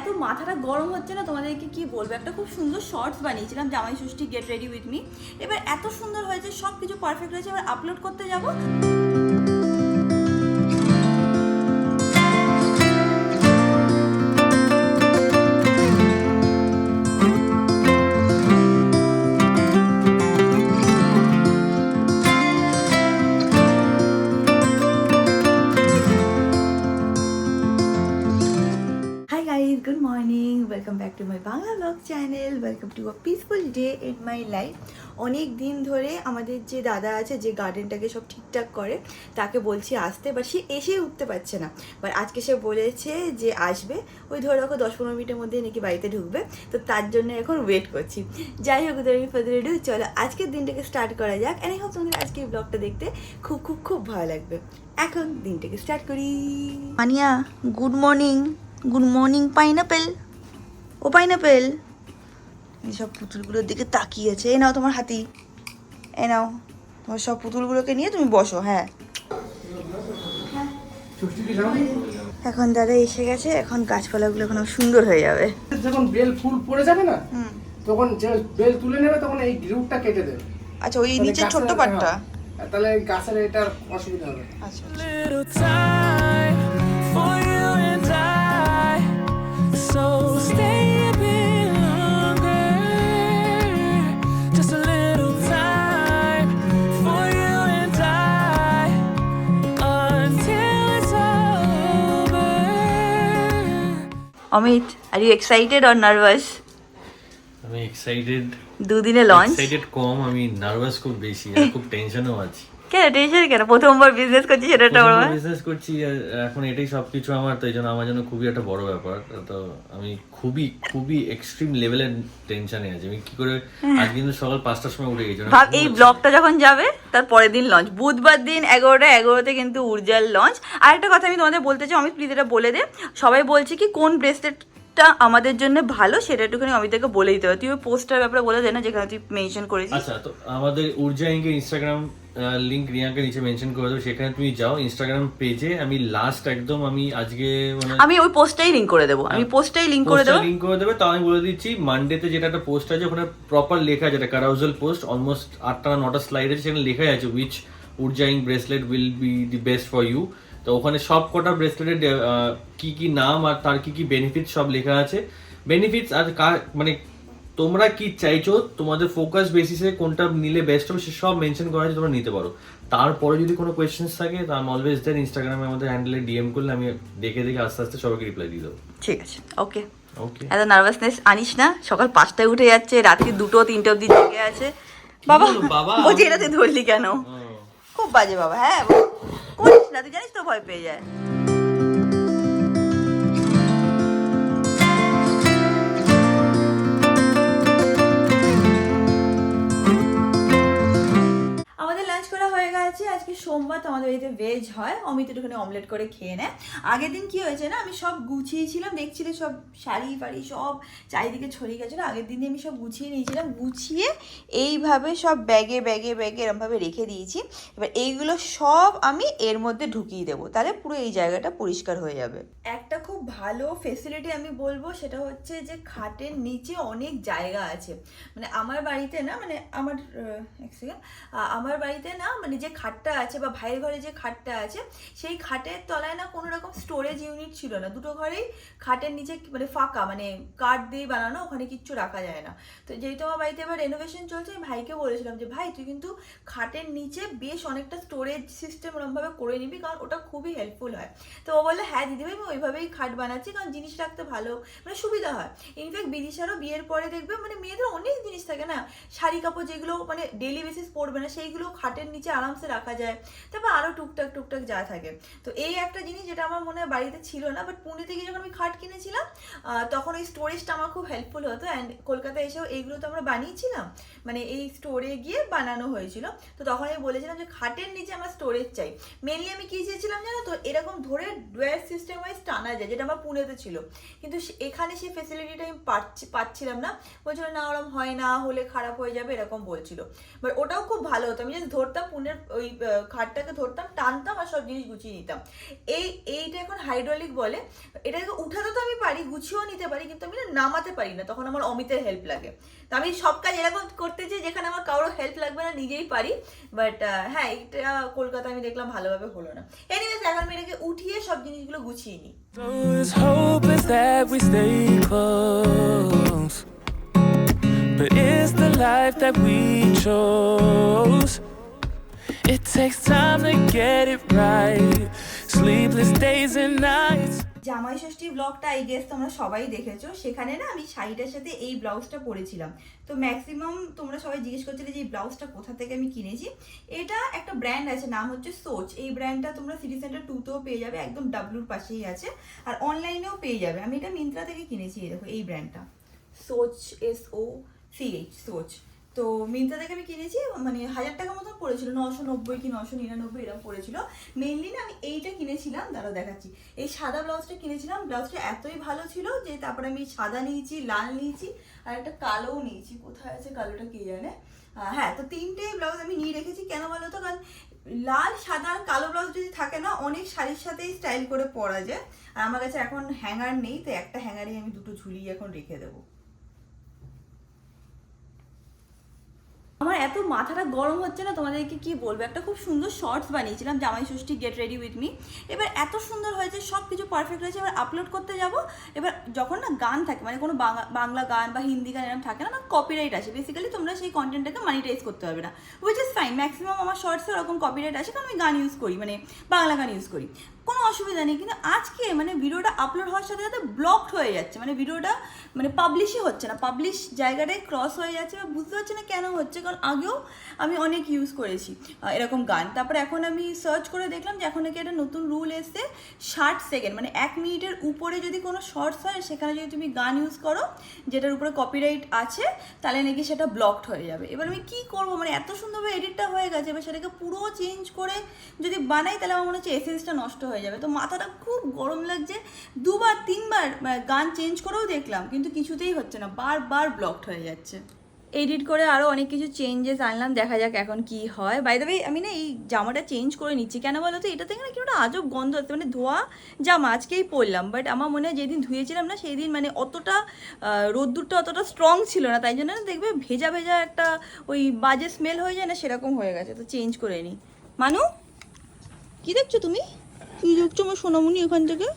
এত মাথাটা গরম হচ্ছে না, তোমাদেরকে কি বলবো। একটা খুব সুন্দর শর্টস বানিয়েছিলাম, জামাই ষষ্ঠী গেট রেডি উইথ মি। এবার এত সুন্দর হয়েছে, সব কিছু পারফেক্ট হয়েছে, এবার আপলোড করতে যাবো। Good morning, welcome back to my Bangla vlog channel, welcome to a peaceful day in my life. অনেক দিন ধরে আমাদের যে দাদা আছে, যে গার্ডেনটাকে সব ঠিকঠাক করে, তাকে বলছি আসতে, বাট সে এসেই উঠতে পারছে না। বাট আজকে সে বলেছে যে আসবে, ওই ধরে রাখো 10-15 মিনিটের মধ্যে নাকি বাড়িতে ঢুকবে, তো তার জন্য এখন ওয়েট করছি। যাই হোক, ফাদার চলো আজকের দিনটাকে স্টার্ট করা যাক। এনে হোক তোমাদের আজকে এই ব্লগটা দেখতে খুব খুব খুব ভালো লাগবে। এখন দিনটাকে স্টার্ট করি। মানিয়া, good morning. Good morning pineapple. ও পাইনাপেল, সব পুতুলগুলোর দিকে তাকিয়েছে। এ নাও তোমার হাতি, এ নাও তোমার সব পুতুলগুলোকে নিয়ে তুমি বসো। হ্যাঁ, এখন দাদা এসে গেছে, এখন গাছপালাগুলো এখন সুন্দর হয়ে যাবে। যখন বেল ফুল পড়ে যাবে না, তখন যে বেল তুলে নেবে তখন এই গ্রুপটা কেটে দেবে। আচ্ছা, ওই নিচে ছোট্ট পাটটা, তাহলে গাছের এটার অসুবিধা হবে। আচ্ছা। Amit, are you excited or nervous? আমি এক্সাইটেড। দুদিনে লঞ্চ। এক্সাইটেড কম, আমি নার্ভাস খুব বেশি, আর খুব টেনশনও আছি। কেন টেনশন কেন? প্রথমবার বিজনেস করছি, সেটা একটা বড় বিজনেস করছি, আর এখন এটাই সবকিছু আমার, তাই জন্য আমার জন্য খুবই একটা বড় ব্যাপার। তো আমি খুবই খুবই এক্সট্রিম লেভেলের টেনশনে আছি। আমি কি করে আজ কিন্তু সকাল 5টার সময় উঠে গেছি। ভাব, এই ব্লগটা যখন যাবে তার পরের দিন লঞ্চ, বুধবার দিন 11:11 কিন্তু উর্জার লঞ্চ। আর একটা কথা আমি তোমাদের বলতে চাই, অমিত প্লিজ এটা বলে দে। সবাই বলছে কি কোন ব্রেসলেটটা আমাদের জন্য ভালো, সেটা একটুখানি অমিতকে বলে দিতে হবে। তুই ওই পোস্টার ব্যাপারে বলে দে না, যেখানে তুই মেনশন করেছিস। আচ্ছা, তো আমাদের উর্জা ইনকে ইনস্টাগ্রাম লিংক রিয়াকে নিচে মেনশন করে দেবো, সেখানে তুমি যাও ইনস্টাগ্রাম পেজে। আমি লাস্ট একদম আমি আজকে মানে আমি ওই পোস্টটাই লিংক করে দেবো, আমি পোস্টটাই লিংক করে দেবো। লিংক করে দেবে। তাও আমি বলে দিচ্ছি, মানডেতে যেটা একটা পোস্ট আছে ওখানে প্রপার লেখা আছে, এটা কারাউজাল পোস্ট, অলমোস্ট 8টা না 9টা স্লাইড আছে, সেখানে লেখাই আছে উইচ উর্জা ইং bracelet will be the best for you. তো ওখানে সব কটা ব্রেসলেটের কি কি নাম আর তার কি কি বেনিফিট সব লেখা আছে। বেনিফিটস আর মানে তোমরা কি চাইছো, তোমাদের ফোকাস বেসিসে কোনটা নিলে বেস্ট হবে, সে সব মেনশন করা আছে, তোমরা নিতে পারো। তারপরে যদি কোনো কোয়েশ্চেন্স থাকে, তো আমি অলওয়েজ দেন ইনস্টাগ্রামে আমাদের হ্যান্ডেলে ডিএম করলে আমি দেখে দেখে আস্তে আস্তে সবাইকে রিপ্লাই দিয়ে দেবো। ঠিক আছে, ওকে। ওকে, এত নার্ভাসনেস আনিস না। সকাল 5টায় উঠে যাচ্ছে, রাত্রি 2-3টে অব্দি জেগে আছে। বাবা বলছি, এটা তুই ধরলি কেন? খুব বাজে বাবা। হ্যাঁ, করিস না, তুই জানিস তো ভয় পেয়ে যায়। আমাদের লাঞ্চ করা হয়ে গেছে। আজকে সোমবার, তো আমাদের বাড়িতে ভেজ হয়। অমিত একটুখানি অমলেট করে খেয়ে নেয়। আগের দিন কি হয়েছে না, আমি সব গুছিয়েছিলাম, দেখছিলে সব শাড়ি ফাড়ি সব চারিদিকে ছড়িয়ে গেছিলো। আগের দিনে আমি সব গুছিয়ে নিয়েছিলাম, গুছিয়ে এইভাবে সব ব্যাগে ব্যাগে ব্যাগে এরমভাবে রেখে দিয়েছি। এবার এইগুলো সব আমি এর মধ্যে ঢুকিয়ে দেবো, তাহলে পুরো এই জায়গাটা পরিষ্কার হয়ে যাবে। একটা খুব ভালো ফেসিলিটি আমি বলবো, সেটা হচ্ছে যে খাটের নিচে অনেক জায়গা আছে। মানে আমার বাড়িতে না, মানে আমার আমার বাড়িতে না, মানে যে খাটটা আছে বা ভাইয়ের ঘরে যে খাটটা আছে, সেই খাটের তলায় না কোনো রকম স্টোরেজ ইউনিট ছিল না। দুটো ঘরেই খাটের নিচে মানে ফাঁকা, মানে কাঠ দিয়ে বানানো, ওখানে কিচ্ছু রাখা যায় না। তো যেহেতু আমার বাড়িতে এবার রেনোভেশন চলছে, আমি ভাইকে বলেছিলাম যে ভাই তুই কিন্তু খাটের নিচে বেশ অনেকটা স্টোরেজ সিস্টেম ওরমভাবে করে নিবি, কারণ ওটা খুবই হেল্পফুল হয়। তো ও বললো হ্যাঁ দিদিভাই, আমি ওইভাবেই খাট বানাচ্ছি, কারণ জিনিস রাখতে ভালো মানে সুবিধা হয়। ইনফ্যাক্ট বিদিশারও বিয়ের পরে দেখবে, মানে মেয়েদের অনেক জিনিস থাকে না, শাড়ি কাপড় যেগুলো মানে ডেলি বেসিস পরবে না, সেইগুলো খাটের নিচে আরামসে রাখা যায়। তারপর আরও টুকটাক টুকটাক যা থাকে। তো এই একটা জিনিস যেটা আমার মনে হয় বাড়িতে ছিল না, বাট পুনেতে গিয়ে যখন আমি খাট কিনেছিলাম, তখন ওই স্টোরেজটা আমার খুব হেল্পফুল হতো। অ্যান্ড কলকাতায় এসেও এইগুলো তো আমরা বানিয়েছিলাম, মানে এই স্টোরে গিয়ে বানানো হয়েছিল। তো তখন আমি বলেছিলাম যে খাটের নিচে আমার স্টোরেজ চাই। মেনলি আমি কী চেয়েছিলাম জানো তো, এরকম ধরে ডোয়ার সিস্টেম ওয়াইজ টানা যায়, যেটা আমার পুনেতে ছিল, কিন্তু এখানে সেই ফেসিলিটিটা আমি পাচ্ছিলাম না। বলছিল না ওরম হয় না, হলে খারাপ হয়ে যাবে এরকম বলছিল। বাট ওটাও খুব ভালো হতো, আমি জাস্ট ধরতাম পুনের ওই খাটটাকে ধরতাম, টানতাম আর সব জিনিস গুছিয়ে নিতাম। এইটা এখন হাইড্রোলিক বলে, এটাকে উঠাতে তো আমি পারি, গুছিয়ে গুছিয়েও নিতে পারি, কিন্তু আমি না নামাতে পারি না, তখন আমার অমিতের হেল্প লাগে। তো আমি সব কাজ এরকম করতে চাই যেখানে আমার কারোর হেল্প লাগবে না, নিজেই পারি। বাট হ্যাঁ, এটা কলকাতা আমি দেখলাম ভালোভাবে হলো না। এনিওয়েজ এখন আমি এটাকে উঠিয়ে সব জিনিসগুলো গুছিয়ে নিই। It's hopeless that we stay close, but it's the life that we chose. It takes time to get it right, sleepless days and nights. জামাই ষষ্ঠী ব্লগটা আই গেস তোমরা সবাই দেখেছো, সেখানে না আমি শাড়িটার সাথে এই ব্লাউজটা পরেছিলাম। তো ম্যাক্সিমাম তোমরা সবাই জিজ্ঞেস করছিলে যে এই ব্লাউজটা কোথা থেকে আমি কিনেছি। এটা একটা ব্র্যান্ড আছে, নাম হচ্ছে সোচ। এই ব্র্যান্ডটা তোমরা সিটি সেন্টার 2তেও পেয়ে যাবে, একদম ডাব্লুর পাশেই আছে, আর অনলাইনেও পেয়ে যাবে। আমি এটা মিন্ত্রা থেকে কিনেছি। এই দেখো এই ব্র্যান্ডটা সোচ, SOCH সোচ। তো মিন্ত্রা থেকে আমি কিনেছি, মানে 1000 টাকা মতন পড়েছিল, 990 কি 999 এরকম পড়েছিল। মেইনলি না আমি এইটা কিনেছিলাম, দাঁড়াও দেখাচ্ছি। এই সাদা ব্লাউজটা কিনেছিলাম, ব্লাউজটা এতই ভালো ছিল যে তারপরে আমি সাদা নিয়েছি, লাল নিয়েছি, আর একটা কালোও নিয়েছি। কোথায় আছে কালোটা কে জানে। হ্যাঁ, তো 3টে ব্লাউজ আমি নিয়ে রেখেছি। কেন বলো তো, কারণ লাল, সাদা আর কালো ব্লাউজ যদি থাকে না, অনেক শাড়ির সাথেই স্টাইল করে পরা যায়। আর আমার কাছে এখন হ্যাঙ্গার নেই, তো একটা হ্যাঙ্গারেই আমি দুটো ঝুলিয়ে এখন রেখে দেবো। আমার এত মাথাটা গরম হচ্ছে না, তোমাদেরকে কি বলবো। একটা খুব সুন্দর শর্টস বানিয়েছিলাম, জামাই ষষ্ঠী গেট রেডি উইথ মি। এবার এত সুন্দর হয়েছে, সব কিছু পারফেক্ট হয়েছে। এবার আপলোড করতে যাব, এবার যখন না গান থাকে, মানে কোনো বাংলা গান বা হিন্দি গান এরকম থাকে না, কপিরাইট আসে। বেসিক্যালি তোমরা সেই কন্টেন্টটাকে মনিটাইজ করতে পারবে না, হুইচ ইজ ফাইন। ম্যাক্সিমাম আমার শর্টসে ওরকম কপিরাইট আসে, কারণ আমি গান ইউজ করি, মানে বাংলা গান ইউজ করি, কোনো অসুবিধা নেই। কিন্তু আজকে মানে ভিডিওটা আপলোড হওয়ার সাথে সাথে ব্লকড হয়ে যাচ্ছে, মানে ভিডিওটা মানে পাবলিশই হচ্ছে না, পাবলিশ জায়গাটায় ক্রস হয়ে যাচ্ছে। বা বুঝতে পারছি না কেন হচ্ছে, কারণ আগেও আমি অনেক ইউজ করেছি এরকম গান। তারপরে এখন আমি সার্চ করে দেখলাম যে এখন নাকি একটা নতুন রুল এসছে, 60 সেকেন্ড মানে 1 মিনিটের উপরে যদি কোনো শর্টস হয়, সেখানে যদি তুমি গান ইউজ করো যেটার উপরে কপিরাইট আছে, তাহলে নাকি সেটা ব্লকড হয়ে যাবে। এবার আমি কী করবো, মানে এত সুন্দরভাবে এডিটটা হয়ে গেছে, এবার সেটাকে পুরো চেঞ্জ করে যদি বানাই, তাহলে আমার মনে হচ্ছে এসেন্সটা নষ্ট হয়ে যাবে। তো মাথাটা খুব গরম লাগছে, 2বার 3বার গান চেঞ্জ করেও দেখলাম, কিন্তু কিছুতেই হচ্ছে না, বারবার ব্লকড হয়ে যাচ্ছে। এডিট করে আরও অনেক কিছু চেঞ্জেস আনলাম, দেখা যাক এখন কি হয়। বাই দ্য ওয়ে, আমি না এই জামাটা চেঞ্জ করে নিচ্ছি। কেন বলো তো, এটা থেকে না কি একটা আজব গন্ধ হচ্ছে, মানে ধোয়া জামা আজকেই পরলাম, বাট আমার মনে হয় যেদিন ধুয়েছিলাম না, সেই দিন মানে অতটা রোদ্দুরটা অতটা স্ট্রং ছিল না, তাই জন্য না দেখবে ভেজা ভেজা একটা ওই বাজে স্মেল হয়ে যায় না, সেরকম হয়ে গেছে। তো চেঞ্জ করে নিই। মানু, কি দেখছো তুমি? কি দেখছো আমার সোনামণি ওখান থেকে?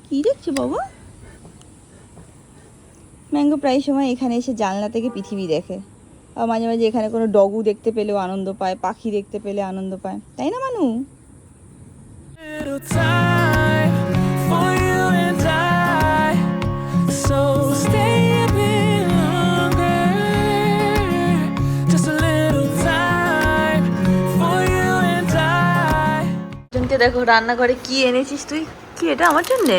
কি দেখছো বাবা? ম্যাঙ্গো প্রায় সময় এখানে এসে জানলা থেকে পৃথিবী দেখে, আর মাঝে মাঝে এখানে কোনো ডগু দেখতে পেলেও আনন্দ পায়, পাখি দেখতে পেলে আনন্দ পায়, তাই না মানু? Little time for you and I, so stay a bit longer. Just a little time for you and I. জনকে দেখো রান্নাঘরে কি এনেছিস তুই? কি এটা আমার জন্য?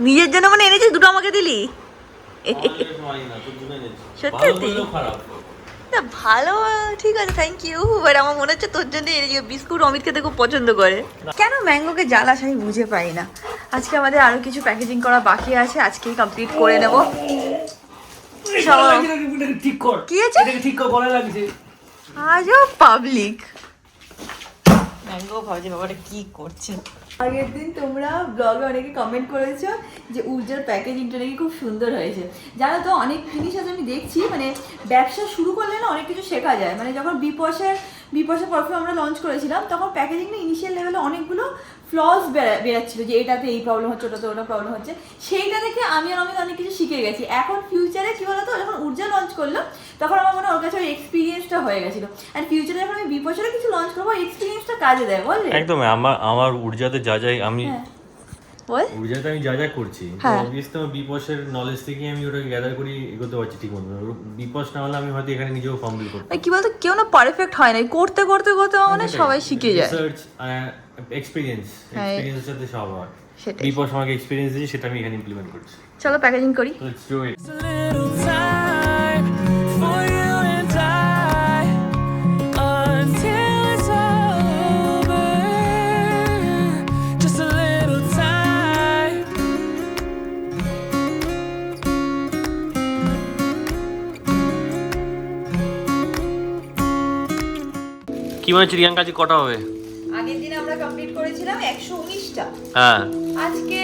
নিজের জন্য মানে এনেছিস, দুটো আমাকে দিলি? সত্যি? না ভালো, ঠিক আছে, থ্যাংক ইউ। বাট আমার মনে হচ্ছে তোর জন্য এনেছি। বিস্কুট অমিত খেতে খুব পছন্দ করে। কেন ম্যাঙ্গোকে জ্বালাস আমি বুঝে পাই না। আজকে আমাদের আরো কিছু প্যাকেজিং করা বাকি আছে, আজকেই কমপ্লিট করে নেব। ঠিক কর, কি আছে? ঠিক কর, গলা লাগছে। আজও পাবলিক ম্যাঙ্গো ভাবছে বাবাটা কি করছে। আগের দিন তোমরা ব্লগে অনেকে কমেন্ট করেছো যে উর্জার প্যাকেজিংটা নাকি খুব সুন্দর হয়েছে। জানো তো, অনেক জিনিস আছে আমি দেখছি, মানে ব্যবসা শুরু করলে না অনেক কিছু শেখা যায়। মানে যখন বিপসা পারফিউম আমরা লঞ্চ করেছিলাম, তখন প্যাকেজিংটা ইনিশিয়াল লেভেলে অনেকগুলো ফ্লস বেরাচ্ছিল, যে এটাতে এই প্রবলেম হচ্ছে, ওটাতে ওটা প্রবলেম হচ্ছে। সেইটা দেখে আমি আর অনেক কিছু শিখে গেছি। এখন ফিউচারে কী বলতো, যখন উর্জা লঞ্চ করলো, তখন আমার মনে হয় ওর কাছে ওই এক্সপিরিয়েন্সটা হয়ে গেছিলো। অ্যান্ড ফিউচারে যখন আমি বিপসরে কিছু লঞ্চ করবো, ওই এক্সপিরিয়েন্সটা কাজে দেয়, বললে? একদম। আমার ঊর্জাতে যা যাই আমি বল, ঊর্জাতে আমি যা যা করছি, অবভিয়াসলি আমার বিপসের নলেজ থেকে আমি ওটাকে গ্যাদার করি, এগোতে পারছি ঠিক মতো। বিপস না হলে আমি হয়তো এখানে নিজেও ফর্মফিল করতে। কি বলতো, কেউ না পারফেক্ট হয় না, করতে করতে করতে মানে সবাই শিখে যায়। রিসার্চ, এক্সপেরিয়েন্সের সাথে সব হয়। সেটাই। বিপস আমাকে এক্সপেরিয়েন্স দিয়েছে, সেটা আমি এখানে ইমপ্লিমেন্ট করছি। চলো প্যাকেজিং করি। Let's do it. Just a little time for you and I, until it's over. Just a little time. কি মনে হচ্ছে রিয়াঙ্কা আজকে কটা হবে? আগের দিন আমরা কমপ্লিট করেছিলাম 119টা, হ্যাঁ আজকে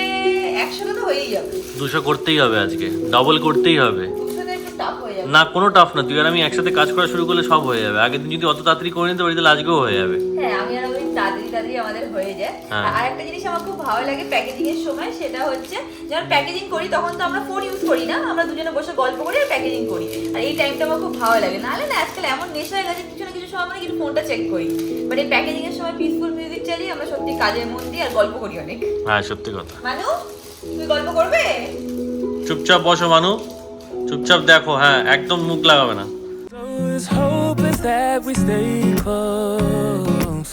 100 তো হয়েই যাবে। 200 করতেই হবে আজকে, ডবল করতেই হবে। 200 একটু টাফ হয়ে যাবে। না কোনো টাফ না, তুই আর আমি একসাথে কাজ করা শুরু করলে সব হয়ে যাবে। আগের দিন যদি অত তাড়াতাড়ি করে নিতে পারি তাহলে আজকেও হয়ে যাবে। হ্যাঁ, আমি আর ওই তাড়াতাড়ি আমাদের হয়ে যায়। হ্যাঁ। আর একটা জিনিস আমার খুব ভালো লাগে প্যাকেজিং এর সময়, সেটা হচ্ছে যখন প্যাকেজিং করি তখন তো আমরা ফোন ইউজ করি না, আমরা দুজনে বসে গল্প করি আর প্যাকেজিং করি। আর এই টাইমটা আমার খুব ভালো লাগে। নাহলে না আজকাল এমন নেশা হয়ে গেছে কিছু না কিছু সময় আমরা কিন্তু ফোনটা চেক করি, বাট এই প্যাকেজিং এর সময় পিসফুল মিউজিক চালিয়ে আমরা সত্যি কাজের মন দিই আর গল্প করি অনেক। হ্যাঁ সত্যি কথা। মানু, তুই গল্প করবে? চুপচাপ বসো মানু, চুপচাপ দেখো। হ্যাঁ একদম মুখ লাগাবে না। His hope is that we stay close,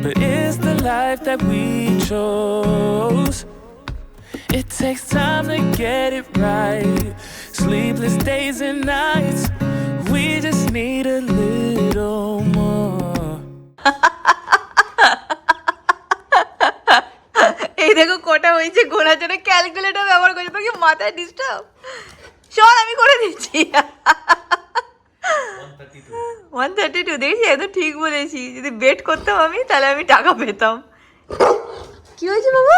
but it's the life that we chose. It takes time to get it right, sleepless days and nights. We just need a little more. এই দেখো কটা হয়েছে গোনার জন্য calculator ব্যবহার করছে, তোকে মাথায় ডিস্টার্ব। শোন আমি করে দিচ্ছি। 132 দেখছি, এত ঠিক বলেছি। যদি বেট করতাম আমি তাহলে আমি টাকা পেতাম। কি হয়েছে বাবা?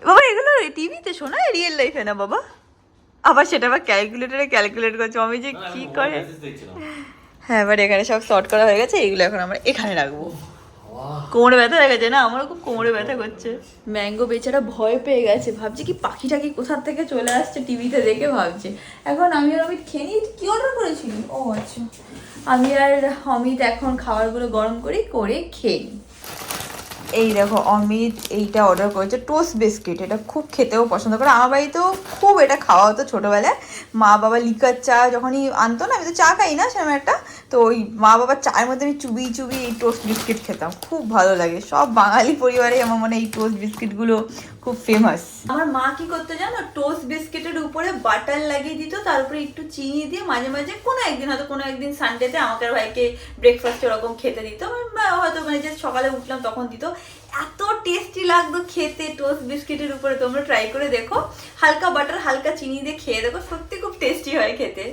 বাবা এগুলো টিভিতে শোনা, রিয়েল লাইফে না বাবা। আবার সেটা আবার ক্যালকুলেটরে ক্যালকুলেট করছে, আমি যে কি করে। হ্যাঁ, এবার এখানে সব শর্ট করা হয়ে গেছে, এইগুলো এখন আমরা এখানে রাখবো। কোমরে ব্যথা লেগেছে না, আমারও খুব কোমরে ব্যথা করছে। ম্যাঙ্গো বেচারা ভয় পেয়ে গেছে, ভাবছি কি পাখিটা কি কোথার থেকে চলে আসছে টিভিতে দেখে ভাবছে। এখন আমি আর অমিত খেয়ে নিই। কি অর্ডার করেছিলি? ও আচ্ছা, আমি আর অমিত এখন খাবারগুলো গরম করে খেয়ে নিই। এই দেখো অমিত এইটা অর্ডার করেছে, টোস্ট বিস্কিট। এটা খুব খেতেও পছন্দ করে, আমার বাড়িতেও খুব এটা খাওয়া হতো ছোটোবেলায়। মা বাবা লিকার চা যখনই আনতো না, আমি তো চা খাই না সেরকম একটা, তো ওই মা বাবার চায়ের মধ্যে আমি চুবিয়ে চুবিয়ে এই টোস্ট বিস্কিট খেতাম, খুব ভালো লাগে। সব বাঙালি পরিবারে আমার মনে হয় এই টোস্ট বিস্কিটগুলো খুব ফেমাস। আমার মা কি করতো জানো, টোস্ট বিস্কিটের উপরে বাটার লাগিয়ে দিত, তারপরে একটু চিনি দিয়ে মাঝে মাঝে কোনো একদিন সানডেতে আমাকে আর ভাইকে ব্রেকফাস্ট ওরকম খেতে দিত। হয়তো মানে যে সকালে উঠলাম তখন দিত, এত টেস্টি লাগতো খেতে টোস্ট বিস্কিটের উপরে। তোমরা ট্রাই করে দেখো, হালকা বাটার হালকা চিনি দিয়ে খেয়ে দেখো, সত্যি খুব টেস্টি হয় খেতে।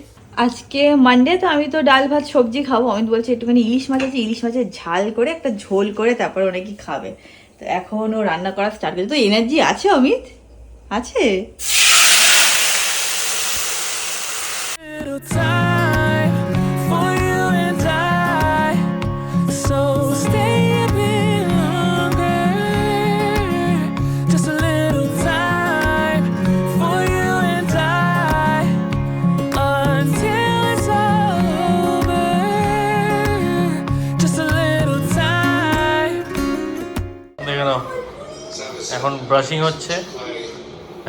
আজকে মানডে তো আমি তো ডাল ভাত সবজি খাবো। অমিত বলছে একটুখানি ইলিশ মাছ আছে, ইলিশ মাছের ঝাল করে একটা ঝোল করে তারপর অনেকে খাবে। তো এখন ও রান্না করা স্টার্ট করছে। তো এনার্জি আছে অমিত? আছে? Little time for you and I, so stay a bit longer. Just a little time for you and I, until it's over. Just a little time. দেখে নাও, এখন ব্রাশিং হচ্ছে।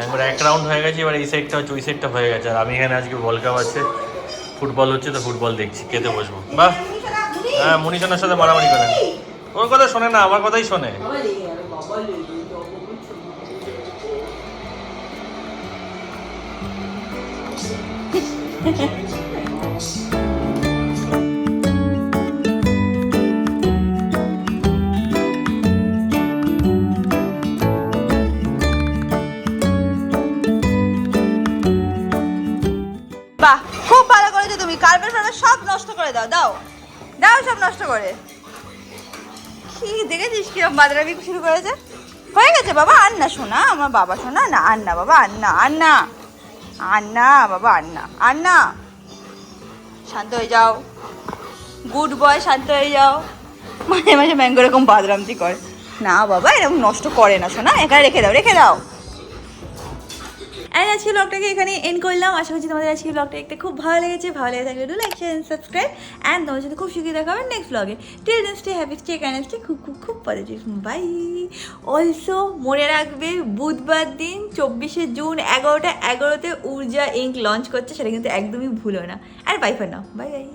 একবার এক রাউন্ড হয়ে গেছে, এবার এই সাইডটা হচ্ছে, ওই সাইডটা হয়ে গেছে। আর আমি এখানে আজকে ওয়ার্ল্ড কাপ আছে, ফুটবল হচ্ছে, তো ফুটবল দেখছি, খেতে বসবো। বাহ, হ্যাঁ মনীষণার সাথে মারামারি করেন। ওর কথা শোনে না, আমার কথাই শোনে। বাহ, খুব ভালো করেছো তুমি। কার্পেট সব নষ্ট করে দাও, দাও দাও সব নষ্ট করে। কি দেখেছিস কিরম বাদরামি শুরু করেছে? হয়ে গেছে বাবা, আর না শোনা, আমার বাবা শোনা না, আর না বাবা, আর না, আর না, আর না বাবা, আর না, আর না। শান্ত হয়ে যাও, গুড বয়, শান্ত হয়ে যাও। মাঝে মাঝে ম্যাঙ্গো এরকম বাদরামতি করে না বাবা, এরকম নষ্ট করে না শোনা, এখানে রেখে দাও, রেখে দাও। অ্যান্ড আজকে ব্লগটাকে এখানে এন্ড করলাম। আশা করছি তোমাদের আজকে ব্লগটা দেখতে খুব ভালো লেগেছে। ভালো লেগে থাকলে লাইক শেয়ার সাবস্ক্রাইব, অ্যান্ড তোমার সাথে খুব শিখিয়ে দেখা হবে নেক্সট ব্লগে। Till then stay happy, stay kind, stay খুব খুব খুব পজিটিভ। বাই। অলসো মনে রাখবে, বুধবার দিন 24শে জুন 11টা 11তে ঊর্জা ইঙ্ক লঞ্চ করছে, সেটা কিন্তু একদমই ভুলো না। আর bye for now, bye by.